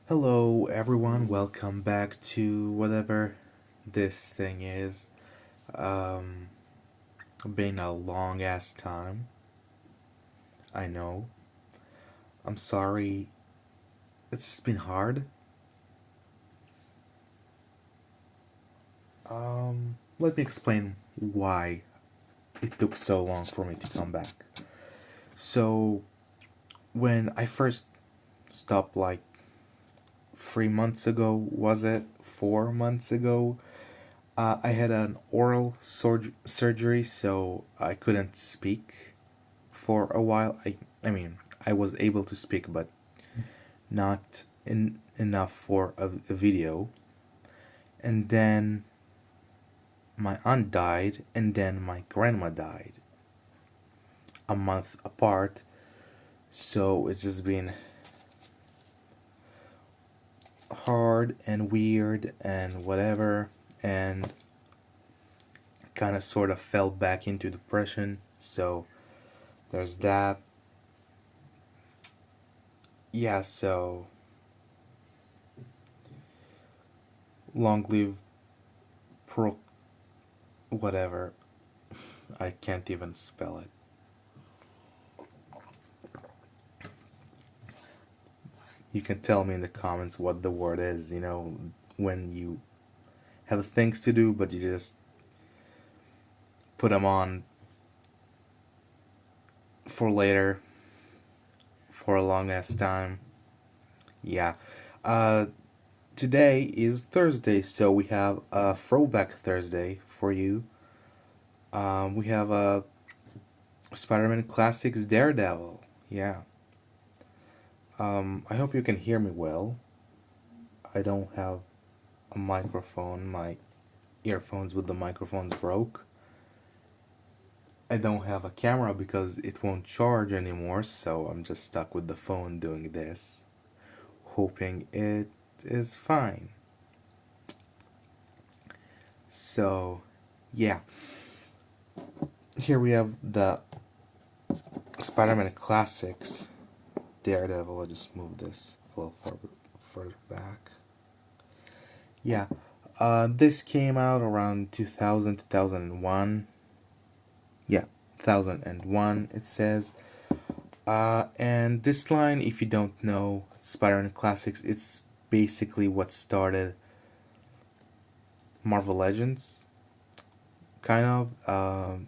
Hello, everyone. Welcome back to whatever this thing is. Um, been a long ass time. I know. I'm sorry. It's just been hard. Let me explain why it took so long for me to come back. So, when I first stopped, like 3 months ago, was it? 4 months ago? I had an oral surgery, so I couldn't speak for a while. I mean, I was able to speak, but not enough for a video. And then my aunt died, and then my grandma died a month apart. So it's just been hard and weird and whatever, and kind of sort of fell back into depression. So there's that. Yeah, so long live pro whatever. I can't even spell it. You can tell me in the comments what the word is, when you have things to do but you just put them on for later for a long ass time. Yeah. Uh Today is Thursday, so we have a throwback Thursday for you. We have a Spider-Man Classics Daredevil. Yeah. I hope you can hear me well. I don't have a microphone. My earphones with the microphones broke. I don't have a camera because it won't charge anymore, so I'm just stuck with the phone doing this, hoping it is fine. So, yeah. Here we have the Spider-Man Classics Daredevil. I'll just move this a little further back. Yeah. This came out around 2000, 2001. Yeah, 2001 it says. And this line, if you don't know Spider-Man Classics, it's basically what started Marvel Legends, kind of.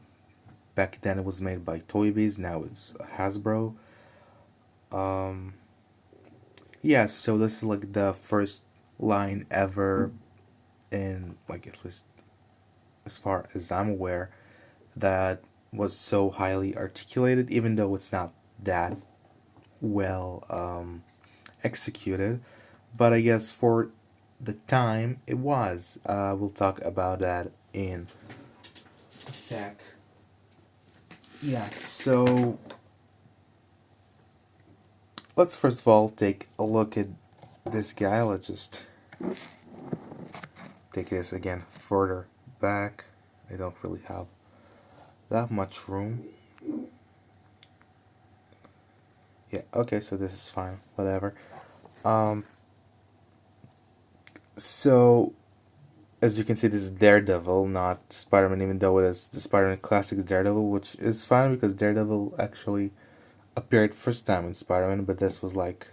Back then it was made by Toy Biz, now it's Hasbro. Yeah, so this is like the first line ever in, like, at least as far as I'm aware, that was so highly articulated, even though it's not that well executed. But I guess for the time it was. We'll talk about that in a sec. Yeah, so let's first of all take a look at this guy. Let's just take this again further back. I don't really have that much room. Yeah, okay, so this is fine, whatever. So as you can see, this is Daredevil, not Spider-Man, even though it is the Spider-Man Classics Daredevil, which is fine because Daredevil actually appeared first time in Spider-Man, but this was like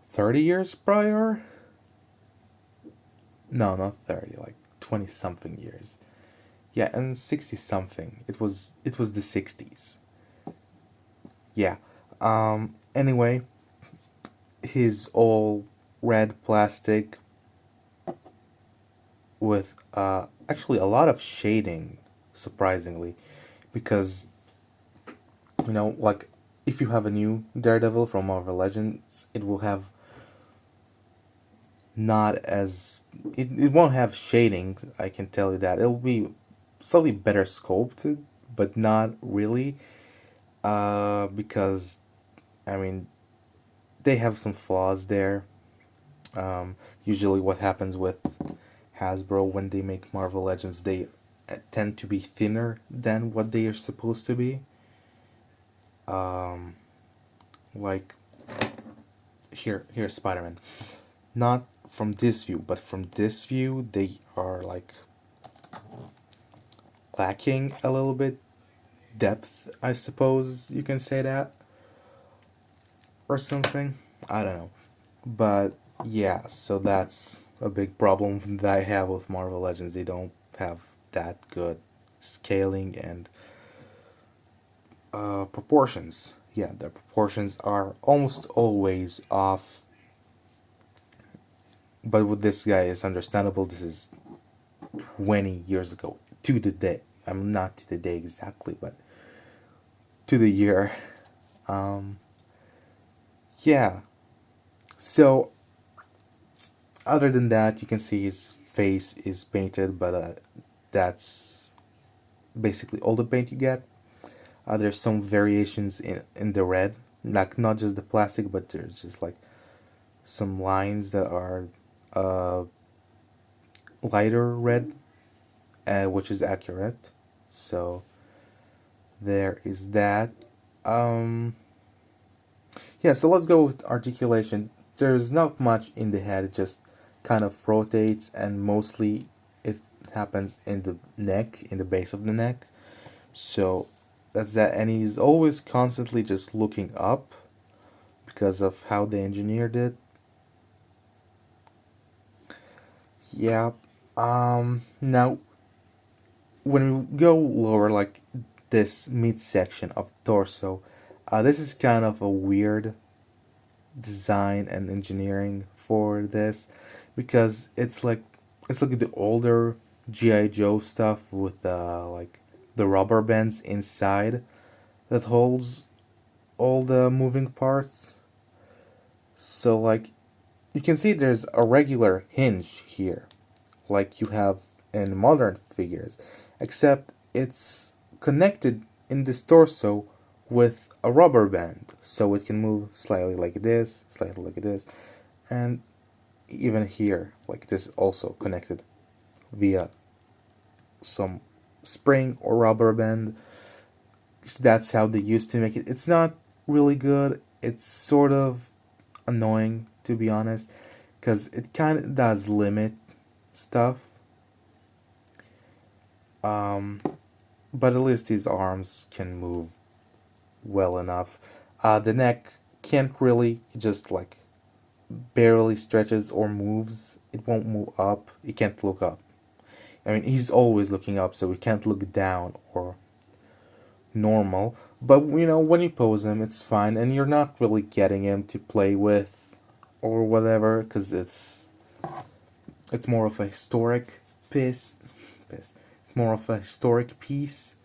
30 years prior? No, not 30, like 20 something years. Yeah, and 60 something. It was the 60s. Yeah. Anyway, he's all red plastic with actually a lot of shading, surprisingly, because like, if you have a new Daredevil from Marvel Legends, it will have not as it won't have shading, I can tell you that. It'll be slightly better sculpted, but not really, because I mean, they have some flaws there. Usually what happens with Hasbro when they make Marvel Legends, they tend to be thinner than what they are supposed to be. Like, here's Spider-Man. Not from this view, but from this view, they are like lacking a little bit depth, I suppose you can say that, or something. I don't know. But yeah, so that's a big problem that I have with Marvel Legends. They don't have that good scaling and proportions. Yeah, the proportions are almost always off. But with this guy, it's understandable. This is 20 years ago, to the day. I'm not to the day exactly, but to the year. Um, yeah. So, other than that, you can see his face is painted, but that's basically all the paint you get. There's some variations in the red, like not just the plastic, but there's just like some lines that are uh, lighter red, which is accurate. So there is that. Um, yeah, so let's go with articulation. There's not much in the head, it just kind of rotates, and mostly it happens in the neck, in the base of the neck. So that's that, and he's always constantly just looking up because of how they engineered it. Yeah. Now when we go lower, like this midsection of torso, this is kind of a weird design and engineering for this, because it's like the older GI Joe stuff with like the rubber bands inside that holds all the moving parts. So like you can see there's a regular hinge here, like you have in modern figures, except it's connected in this torso with a rubber band, so it can move slightly like this, slightly like this, and even here, like this, also connected via some spring or rubber band. So that's how they used to make it. It's not really good. It's sort of annoying, to be honest, because it kind of does limit stuff. But at least his arms can move well enough. The neck can't really, it just like barely stretches or moves. It won't move up. It can't look up. I mean, he's always looking up, so he can't look down or normal. But you know, when you pose him, it's fine, and you're not really getting him to play with or whatever, because it's more of a historic piece. It's more of a historic piece.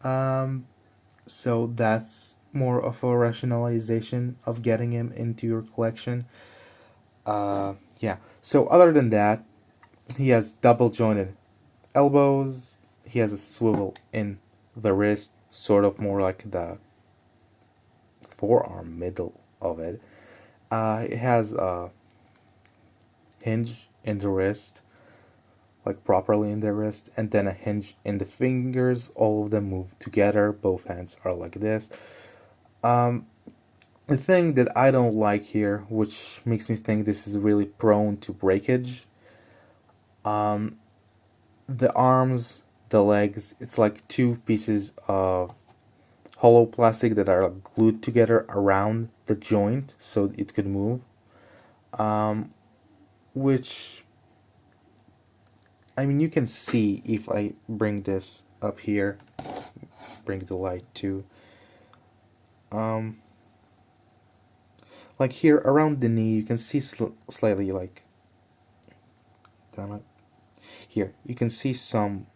So that's more of a rationalization of getting him into your collection. Yeah. So other than that, he has double jointed elbows. He has a swivel in the wrist, sort of more like the forearm middle of it. It has a hinge in the wrist, like properly in the wrist, and then a hinge in the fingers. All of them move together. Both hands are like this. The thing that I don't like here, which makes me think this is really prone to breakage, the arms, the legs, it's like two pieces of hollow plastic that are glued together around the joint so it could move. Which, I mean, you can see if I bring this up here, bring the light to, like here around the knee, you can see slightly like, damn it, here you can see some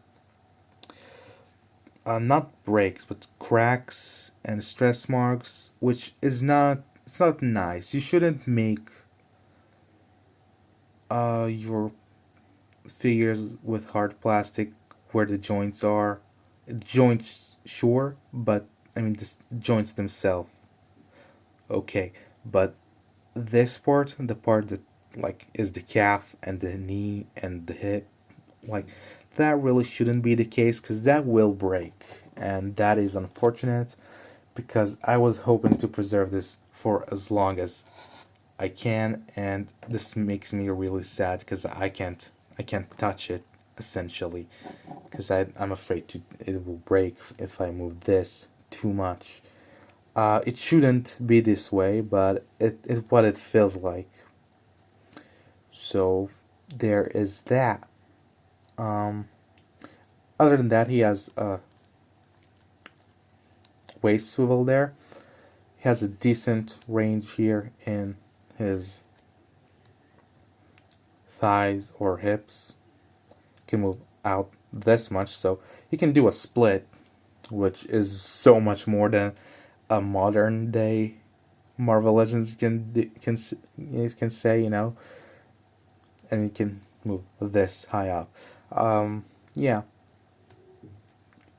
not breaks but cracks and stress marks, which is not, it's not nice. You shouldn't make your figures with hard plastic where the joints are, joints sure, but I mean the joints themselves, okay, but this part, the part that like is the calf and the knee and the hip, like that really shouldn't be the case, because that will break, and that is unfortunate, because I was hoping to preserve this for as long as I can, and this makes me really sad because I can't touch it essentially, because I'm afraid it will break if I move this too much. It shouldn't be this way, but it's what it feels like. So there is that. Um, Other than that, he has a waist swivel there. He has a decent range here in his thighs or hips. Can move out this much, so he can do a split, which is so much more than a modern day Marvel Legends can say, and he can move this high up. Yeah.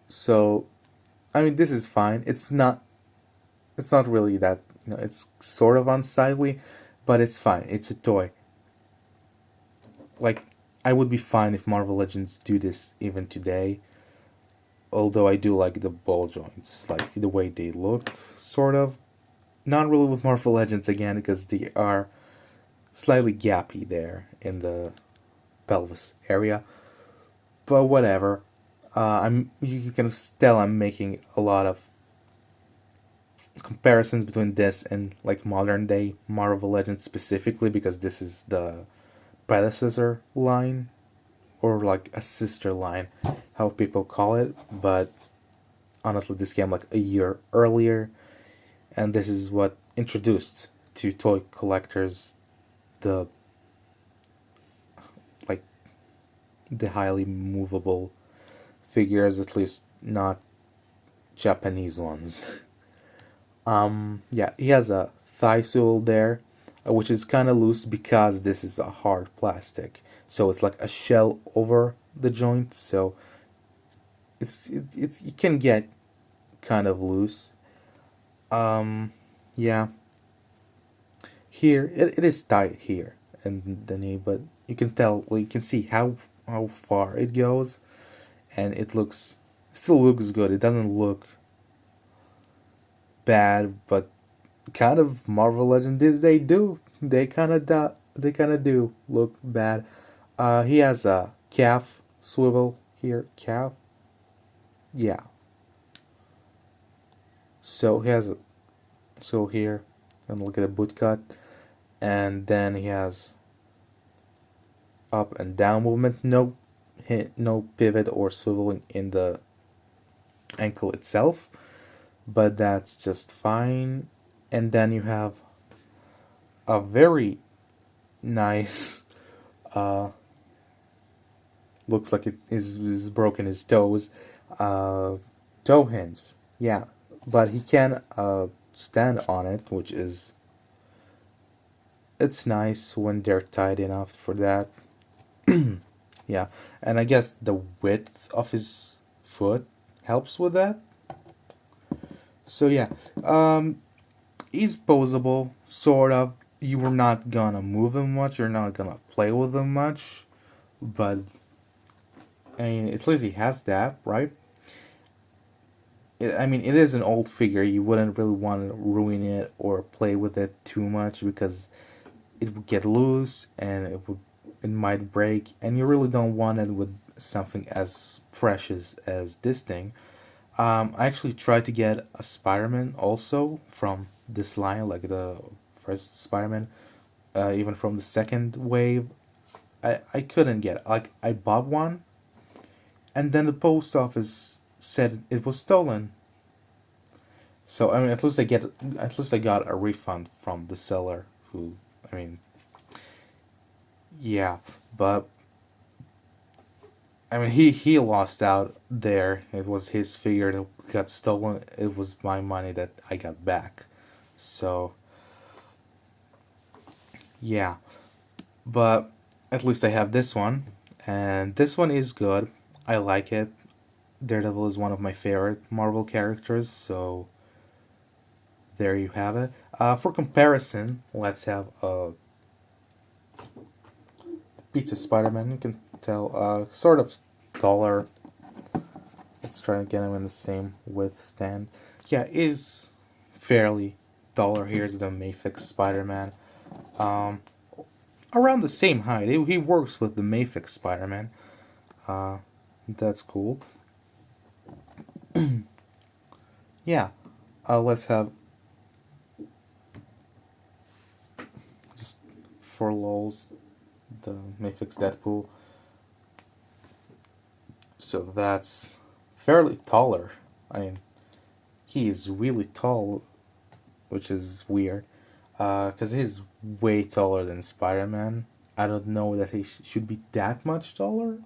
So, I mean, this is fine. It's not really that, it's sort of unsightly, but it's fine. It's a toy. Like, I would be fine if Marvel Legends do this even today. Although I do like the ball joints, like the way they look, sort of. Not really with Marvel Legends again, because they are slightly gappy there in the pelvis area. But whatever. You can tell I'm making a lot of comparisons between this and like modern day Marvel Legends specifically, because this is the predecessor line, or like a sister line, how people call it. But honestly, this came like a year earlier, and this is what introduced to toy collectors the like the highly movable figures, at least not Japanese ones. Yeah, he has a thigh sole there, which is kind of loose because this is a hard plastic. So it's like a shell over the joint, so it can get kind of loose. Yeah. Here it is tight here and the knee, but you can tell, well, you can see how far it goes, and still looks good. It doesn't look bad, but kind of Marvel Legends is they kind of do look bad. He has a calf swivel here, calf. Yeah. So he has a swivel here, and look at the boot cut, and then he has up and down movement. No pivot or swiveling in the ankle itself, but that's just fine. And then you have a very nice looks like it is broken his toes, toe hinge. Yeah, but he can stand on it, which is, it's nice when they're tight enough for that. Yeah, and I guess the width of his foot helps with that. So yeah, he's posable, sort of. You are not gonna move him much, you're not gonna play with him much, but I mean, at least he has that, right? I mean, it is an old figure. You wouldn't really want to ruin it or play with it too much, because it would get loose and it might break, and you really don't want it with something as precious as this thing. I actually tried to get a Spiderman also from this line, like the first Spiderman, even from the second wave. I couldn't get it. Like, I bought one, and then the post office said it was stolen. So I mean, at least I got a refund from the seller. Who, I mean, yeah, but I mean, he lost out there. It was his figure that got stolen. It was my money that I got back. So yeah, but at least I have this one, and this one is good. I like it. Daredevil is one of my favorite Marvel characters, so there you have it. For comparison, let's have a Pizza Spider-Man. You can tell, sort of taller. Let's try to get him in the same width stand. Yeah, is fairly taller. Here's the Mayfix Spider-Man. Around the same height. He works with the Mafex Spider-Man. That's cool. Yeah. Let's have just for lols the Mafex Deadpool. So that's fairly taller. I mean, he is really tall, which is weird. Because he's way taller than Spider-Man. I don't know that he should be that much taller.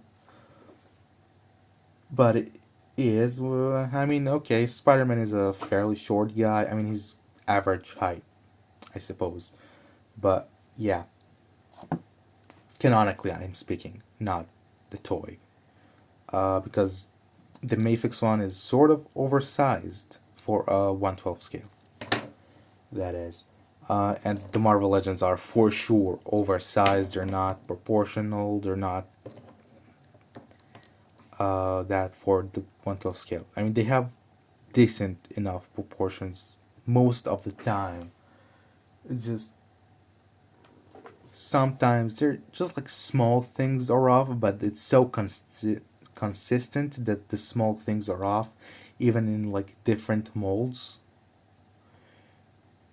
But it is. I mean, okay, Spider-Man is a fairly short guy. I mean, he's average height, I suppose. But yeah, canonically, I'm speaking, not the toy. Because the Mafex one is sort of oversized for a 1/12 scale. That is. And the Marvel Legends are for sure oversized. They're not proportional. They're not that for the 1/12 scale. I mean, they have decent enough proportions most of the time. It's just sometimes they're just like small things are off, but it's so consistent that the small things are off, even in like different molds.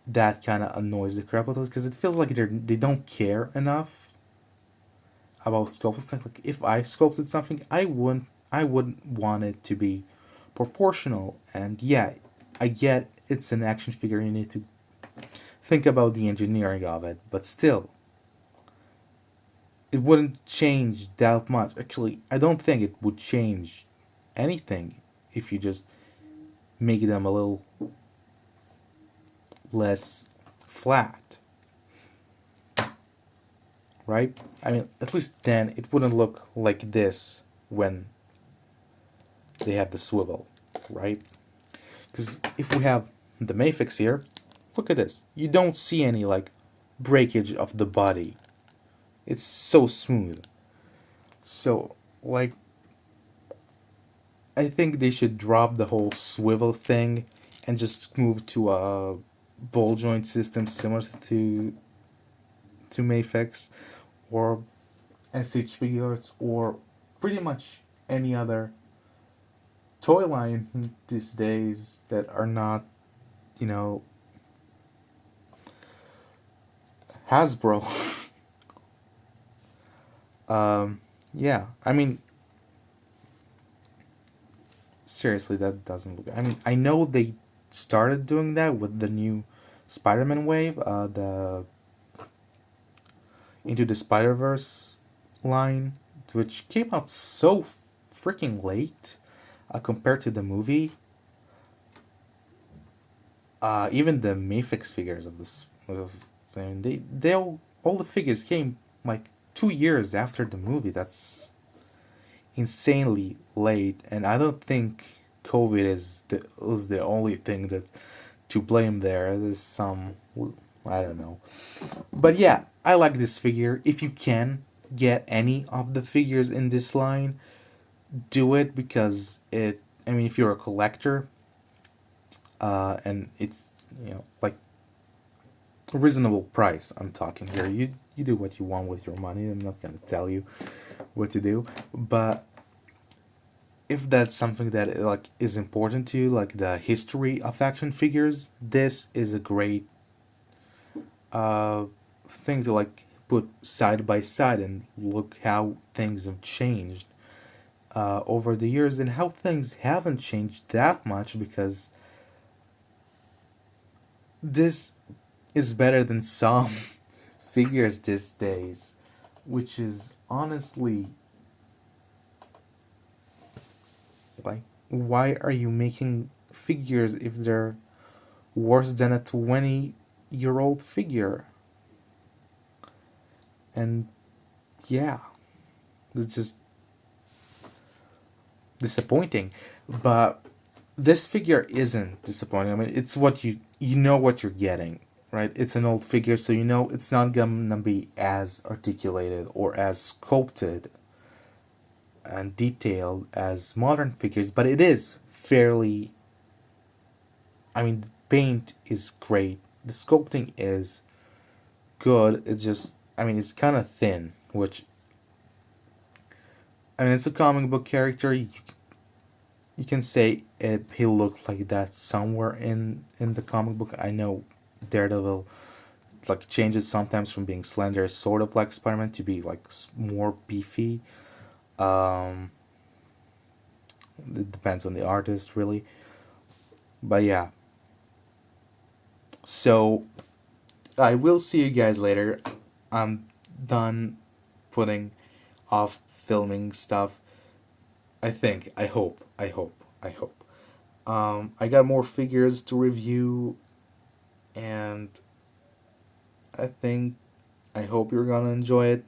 That kind of annoys the crap out of it because it feels like they don't care enough about sculpting. Like if I sculpted something, I wouldn't want it to be proportional. And yeah, I get it's an action figure. You need to think about the engineering of it, but still, it wouldn't change that much. Actually, I don't think it would change anything if you just make them a little less flat, right? I mean, at least then it wouldn't look like this when they have the swivel, right? Because if we have the Mafex here, look at this. You don't see any like breakage of the body. It's so smooth. So like, I think they should drop the whole swivel thing and just move to a ball joint system similar to Mafex or SH figures or pretty much any other toy line these days that are not, you know, Hasbro. Yeah, I mean, seriously, that doesn't look. I mean, I know they started doing that with the new Spider-Man wave, the Into the Spider-Verse line, which came out so freaking late compared to the movie. Even the Mafex figures of this, they all the figures came like 2 years after the movie. That's insanely late, and I don't think COVID was the only thing that to blame there. There's some, I don't know, but yeah, I like this figure. If you can get any of the figures in this line, do it because it. I mean, if you're a collector, and it's like a reasonable price. I'm talking here. You do what you want with your money. I'm not gonna tell you what to do, but if that's something that like is important to you, like the history of action figures, this is a great thing to like put side by side and look how things have changed over the years and how things haven't changed that much because this is better than some figures these days, which is honestly like, why are you making figures if they're worse than a 20-year-old figure? And yeah, it's just disappointing. But this figure isn't disappointing. I mean, it's what you know what you're getting, right? It's an old figure, so you know it's not gonna be as articulated or as sculpted and detailed as modern figures, but it is fairly. I mean, the paint is great. The sculpting is good. It's just, I mean, it's kind of thin, which, I mean, it's a comic book character. You can say he looked like that somewhere in the comic book. I know Daredevil like changes sometimes from being slender, sort of like Spider-Man, to be like more beefy. Um, it depends on the artist, really. But yeah. So I will see you guys later. I'm done putting off filming stuff. I think. I hope. I hope. I hope. I got more figures to review, and I think. I hope you're gonna enjoy it.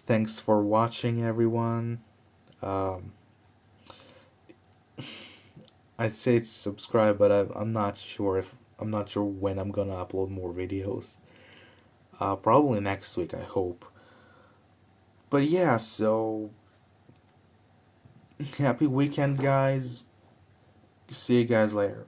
Thanks for watching, everyone. Um, I'd say subscribe, but I'm not sure if I'm not sure when I'm gonna upload more videos. Probably next week, I hope. But yeah, so happy weekend, guys. See you guys later.